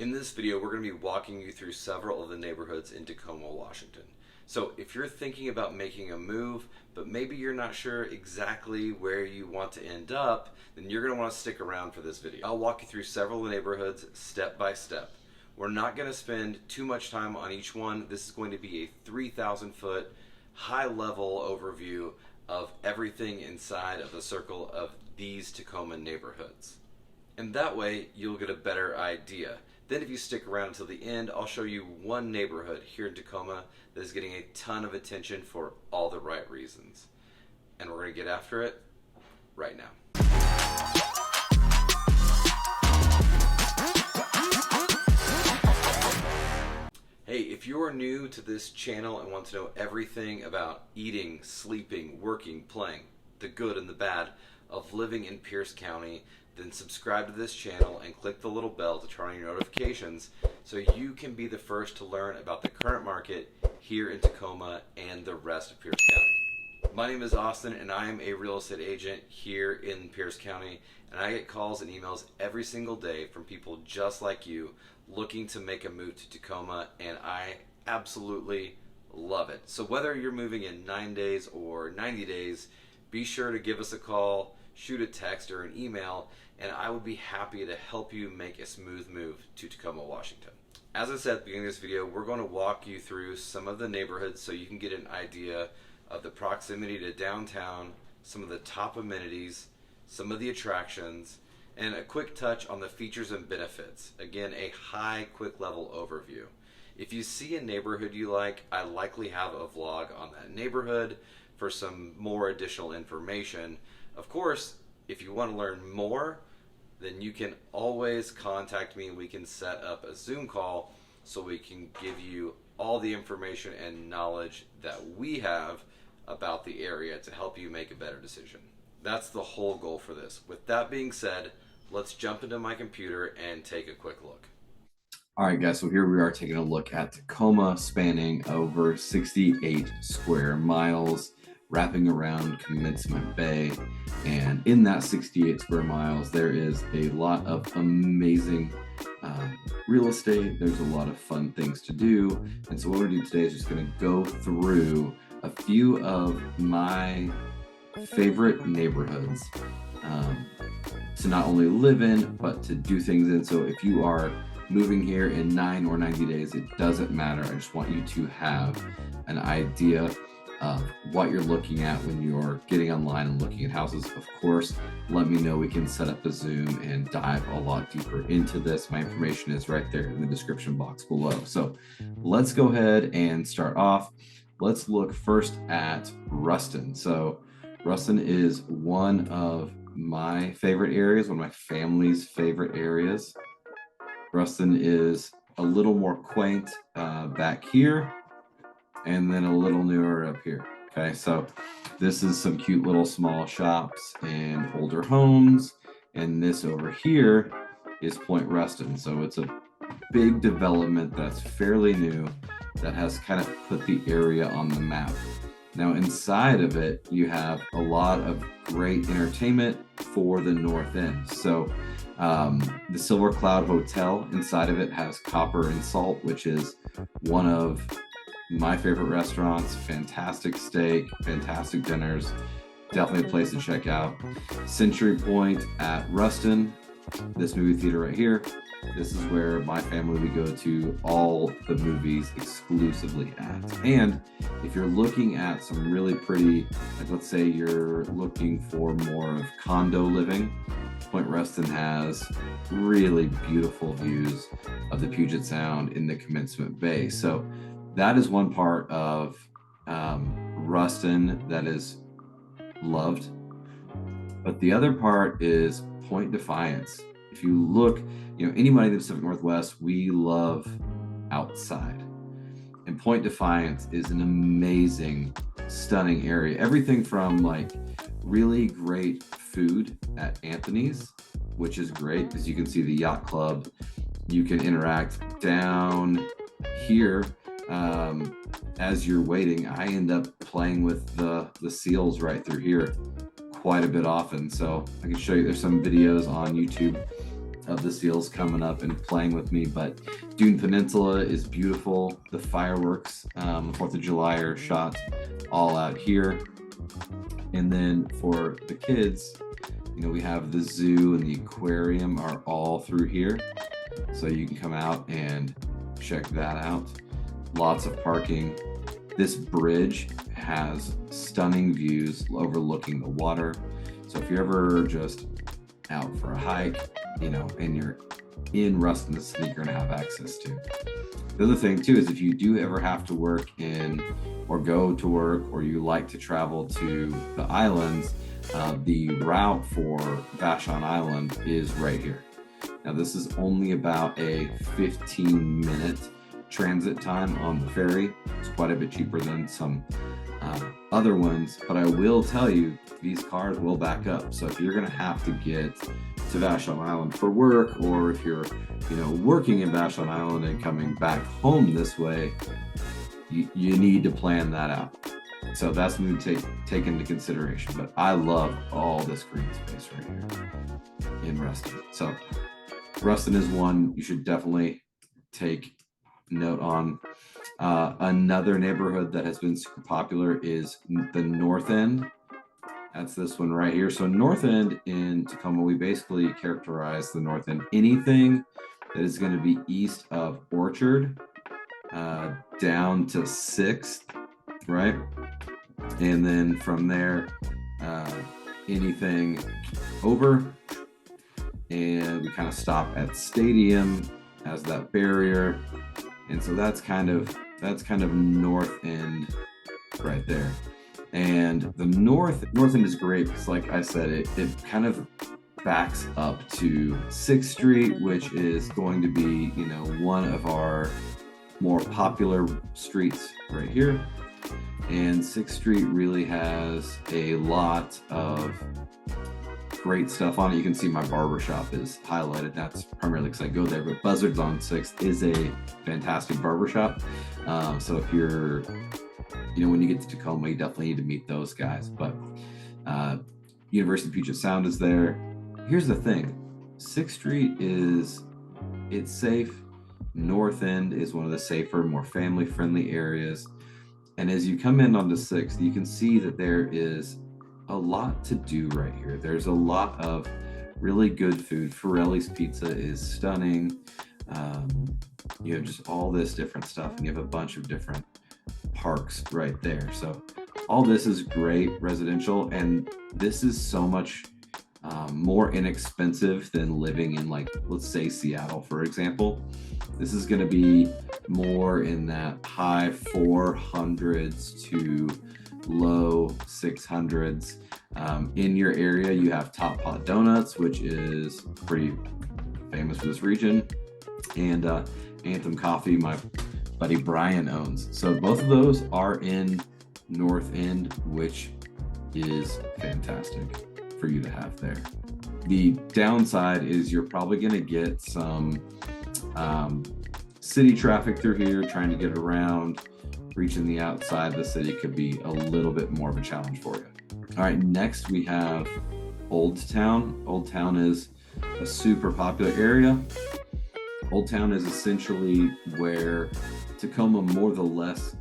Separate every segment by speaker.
Speaker 1: In this video, we're going to be walking you through several of the neighborhoods in Tacoma, Washington. So if you're thinking about making a move, but maybe you're not sure exactly where you want to end up, then you're going to want to stick around for this video. I'll walk you through several of the neighborhoods step by step. We're not going to spend too much time on each one. This is going to be a 3,000 foot high level overview of everything inside of the circle of these Tacoma neighborhoods. And that way you'll get a better idea. Then if you stick around until the end, I'll show you one neighborhood here in Tacoma that is getting a ton of attention for all the right reasons. And we're going to get after it right now. Hey, if you're new to this channel and want to know everything about eating, sleeping, working, playing, the good and the bad of living in Pierce County, then subscribe to this channel and click the little bell to turn on your notifications so you can be the first to learn about the current market here in Tacoma and the rest of Pierce County. My name is Austin and I am a real estate agent here in Pierce County, and I get calls and emails every single day from people just like you looking to make a move to Tacoma, and I absolutely love it. So whether you're moving in 9 days or 90 days, be sure to give us a call, shoot a text or an email, and I will be happy to help you make a smooth move to Tacoma, Washington. As I said at the beginning of this video, we're going to walk you through some of the neighborhoods so you can get an idea of the proximity to downtown, some of the top amenities, some of the attractions, and a quick touch on the features and benefits. Again, a high, quick level overview. If you see a neighborhood you like, I likely have a vlog on that neighborhood for some more additional information. Of course, if you want to learn more, then you can always contact me and we can set up a Zoom call so we can give you all the information and knowledge that we have about the area to help you make a better decision. That's the whole goal for this. With that being said, let's jump into my computer and take a quick look.
Speaker 2: All right, guys, so here we are taking a look at Tacoma, spanning over 68 square miles, wrapping around Commencement Bay. And in that 68 square miles, there is a lot of amazing real estate. There's a lot of fun things to do. And so what we're going to do today is just going to go through a few of my favorite neighborhoods to not only live in, but to do things in. So if you are moving here in 9 or 90 days, it doesn't matter. I just want you to have an idea of what you're looking at when you're getting online and looking at houses. Of course, let me know. We can set up a Zoom and dive a lot deeper into this. My information is right there in the description box below. So let's go ahead and start off. Let's look first at Ruston. So Ruston is one of my favorite areas, one of my family's favorite areas. Ruston is a little more quaint back here, and then a little newer up here. Okay, so this is some cute little small shops and older homes, and this over here is Point Ruston. So it's a big development that's fairly new that has kind of put the area on the map. Now inside of it, you have a lot of great entertainment for the north end. So the Silver Cloud Hotel inside of it has Copper and Salt, which is one of my favorite restaurants. Fantastic steak, fantastic dinners, definitely a place to check out. Century Point at Ruston, this movie theater right here. This is where my family would go to all the movies exclusively at. And if you're looking at some really pretty, like let's say you're looking for more of condo living, Point Ruston has really beautiful views of the Puget Sound in the Commencement Bay. So that is one part of Ruston that is loved. But the other part is Point Defiance. If you look, anybody in the Pacific Northwest, we love outside. And Point Defiance is an amazing, stunning area. Everything from like really great food at Anthony's, which is great because you can see the yacht club. You can interact down here. As you're waiting, I end up playing with the seals right through here quite a bit often. So I can show you, there's some videos on YouTube of the seals coming up and playing with me. But Dune Peninsula is beautiful. The fireworks, 4th of July are shot all out here. And then for the kids, we have the zoo and the aquarium are all through here. So you can come out and check that out. Lots of parking. This bridge has stunning views overlooking the water. So if you're ever just out for a hike, and you're in Ruston, this is something you're gonna have access to. The other thing too is if you do ever have to work in or go to work, or you like to travel to the islands, the route for Vashon Island is right here. Now this is only about a 15-minute transit time on the ferry. It's quite a bit cheaper than some other ones, but I will tell you, these cars will back up. So if you're gonna have to get to Vashon Island for work, or if you're working in Vashon Island and coming back home this way, you need to plan that out. So that's something to take into consideration. But I love all this green space right here in Ruston. So Ruston is one you should definitely take note on. Another neighborhood that has been super popular is the North End. That's this one right here. So North End in Tacoma, we basically characterize the North End, anything that is going to be east of Orchard down to 6th, right? And then from there, anything over, and we kind of stop at Stadium as that barrier. And so that's kind of North End right there. And the North End is great because, like I said, it kind of backs up to 6th Street, which is going to be, one of our more popular streets right here. And 6th Street really has a lot of great stuff on it. You can see my barber shop is highlighted. That's primarily because I go there, but Buzzards on 6th is a fantastic barber shop. So if you're, when you get to Tacoma, you definitely need to meet those guys. But University of Puget Sound is there. Here's the thing, 6th Street it's safe. North End is one of the safer, more family-friendly areas. And as you come in onto 6th, you can see that there is a lot to do right here. There's a lot of really good food. Forelli's Pizza is stunning. You have just all this different stuff, and you have a bunch of different parks right there. So all this is great residential, and this is so much more inexpensive than living in, like, let's say Seattle, for example. This is going to be more in that high 400s to low 600s. In your area, you have Top Pot Donuts, which is pretty famous for this region, and Anthem Coffee, my buddy Brian owns. So both of those are in North End, which is fantastic for you to have there. The downside is you're probably going to get some city traffic through here. Trying to get around, reaching the outside of the city could be a little bit more of a challenge for you. All right, next we have Old Town. Old Town is a super popular area. Old Town is essentially where Tacoma more or less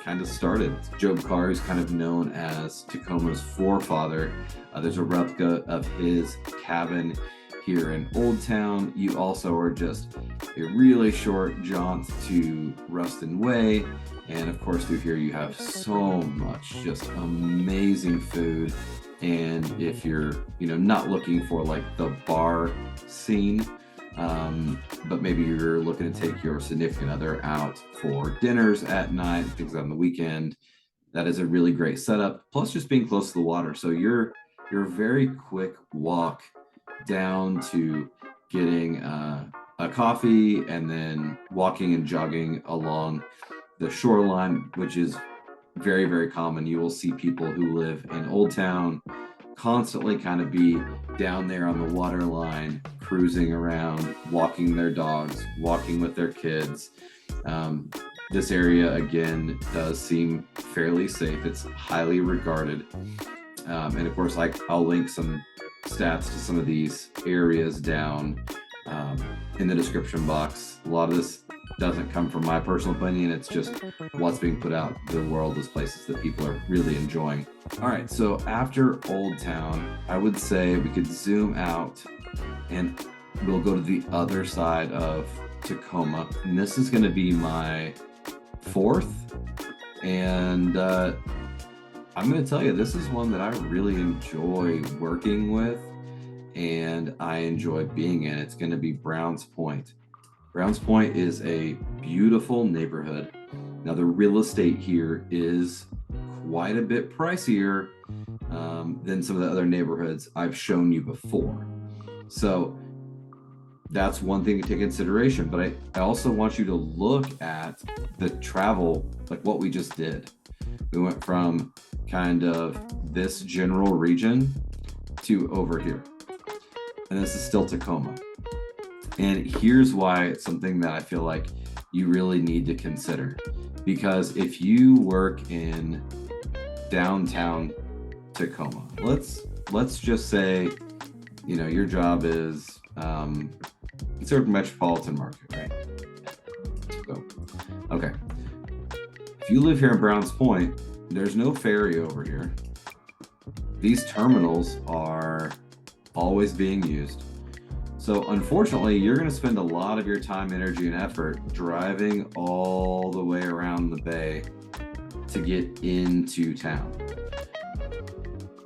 Speaker 2: kind of started. Job Carr is kind of known as Tacoma's forefather. There's a replica of his cabin here in Old Town. You also are just a really short jaunt to Ruston Way. And of course, through here, you have so much just amazing food. And if you're, not looking for like the bar scene, but maybe you're looking to take your significant other out for dinners at night, things on the weekend, that is a really great setup. Plus just being close to the water. So you're a very quick walk down to getting a coffee and then walking and jogging along the shoreline, which is very, very common. You will see people who live in Old Town constantly kind of be down there on the water line, cruising around, walking their dogs, walking with their kids. This area, again, does seem fairly safe. It's highly regarded. And of course, I'll link some stats to some of these areas down in the description box. A lot of this doesn't come from my personal opinion. It's just what's being put out to the world as places that people are really enjoying. All right, so after Old Town, I would say we could zoom out and we'll go to the other side of Tacoma. And this is going to be my fourth. And I'm going to tell you, this is one that I really enjoy working with and I enjoy being in. It's going to be Browns Point. Browns Point is a beautiful neighborhood. Now, the real estate here is quite a bit pricier than some of the other neighborhoods I've shown you before. So that's one thing to take into consideration. But I also want you to look at the travel, like what we just did. We went from kind of this general region to over here. And this is still Tacoma. And here's why it's something that I feel like you really need to consider. Because if you work in downtown Tacoma, let's just say, you know, your job is sort of metropolitan market, right? So, okay. If you live here in Browns Point, there's no ferry over here. These terminals are always being used. So unfortunately, you're going to spend a lot of your time, energy, and effort driving all the way around the bay to get into town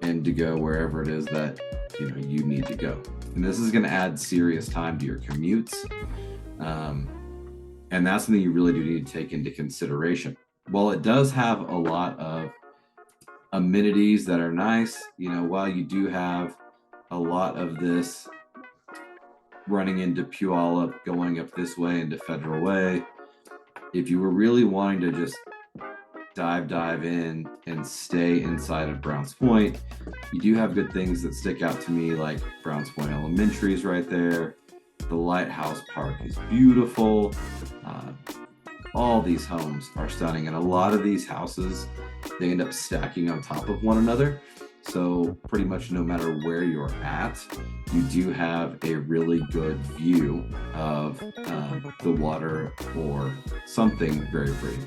Speaker 2: and to go wherever it is that you need to go. And this is going to add serious time to your commutes. And that's something you really do need to take into consideration. While it does have a lot of amenities that are nice, while you do have a lot of this running into Puyallup, going up this way into Federal Way, if you were really wanting to just dive in and stay inside of Browns Point, you do have good things that stick out to me, like Browns Point Elementary is right there. The Lighthouse Park is beautiful. All these homes are stunning, and a lot of these houses, they end up stacking on top of one another. So pretty much no matter where you're at, you do have a really good view of the water or something very pretty.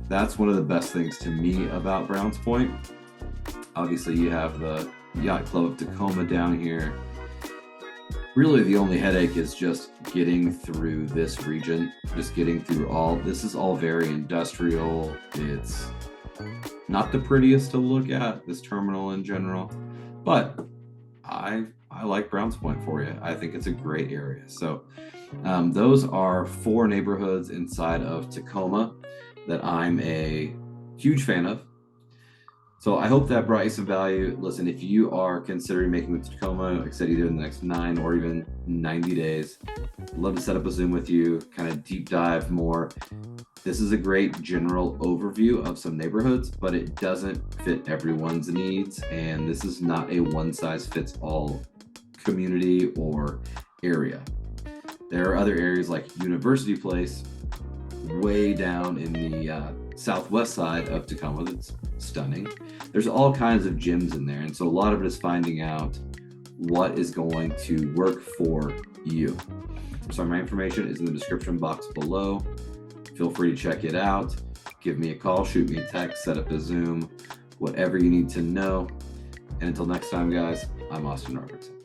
Speaker 2: That's one of the best things to me about Browns Point. Obviously, you have the Yacht Club of Tacoma down here. Really, the only headache is just getting through this region, just getting through this is all very industrial. It's not the prettiest to look at, this terminal in general, but I like Browns Point for you. I think it's a great area. So those are 4 neighborhoods inside of Tacoma that I'm a huge fan of. So I hope that brought you some value. Listen, if you are considering making the Tacoma, like I said, either in the next 9 or even 90 days, I'd love to set up a Zoom with you, kind of deep dive more. This is a great general overview of some neighborhoods, but it doesn't fit everyone's needs. And this is not a one-size-fits-all community or area. There are other areas like University Place, way down in the southwest side of Tacoma that's stunning. There's all kinds of gyms in there. And so a lot of it is finding out what is going to work for you. So my information is in the description box below. Feel free to check it out. Give me a call, shoot me a text, set up a Zoom, whatever you need to know. And until next time, guys, I'm Austin Robertson.